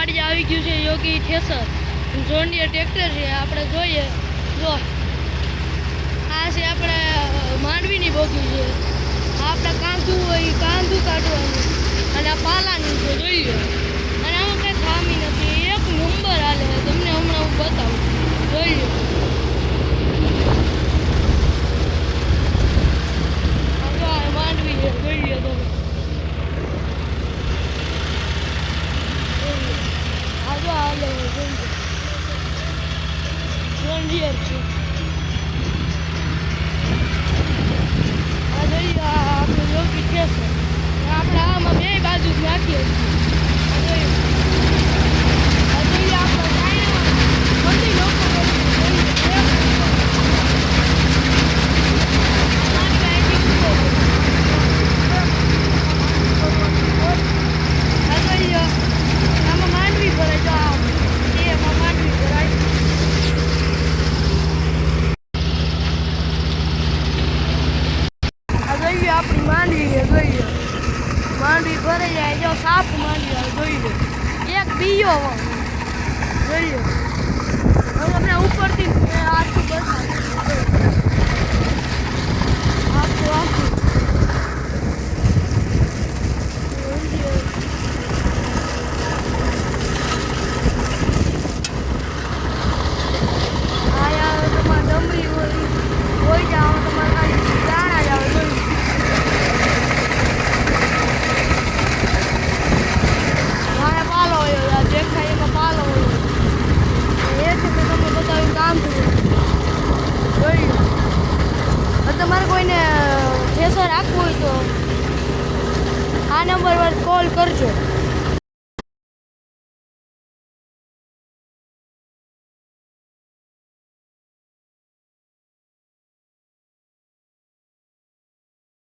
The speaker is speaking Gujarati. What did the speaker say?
વાડી આવી ગયું છે યોગી થેસર જોન્ડિયર ટ્રેક્ટર છે આપણે જોઈએ જો આ છે આપણે માંડવીની બોગી છે આપણે કાંધું હોય કાંધું કાઢવાનું અને આ પાલાનું છે જોઈએ અને આમાં કંઈ ખામી નથી એક નંબર હાલે તમને હમણાં હું બતાવું જોઈએ માંડવી છે જોઈએ તમે આગળ હાલે જોન્ડિયર છે આ જોઈએ આપણે યોગી થેસર આપણે આમાં બે બાજુ જ નાખીએ છીએ આ જોઈએ આપણે બધી લોકો આમાં માંડવી ભરાય તો એમાં માંડવી ભરાય આપણી માંડવી છે જોઈએ માંડવી ભરાઈ જાય જો સાફ માંડવી આવે જોઈએ એક બીયો જોઈએ હવે આપણે ઉપરથી આખું બતાવીએ આખું આખું આયા તમારે ડમરી હોય જાવ તમારે ખાલી દાણા જ આવે જોઈએ પાલો હોય દેખાય એમાં પાલો હોય એ છે મેં તમને બતાવ્યું કામ થયું જોઈએ તમારે કોઈને થેસર રાખવું હોય તો આ નંબર પર કોલ કરજો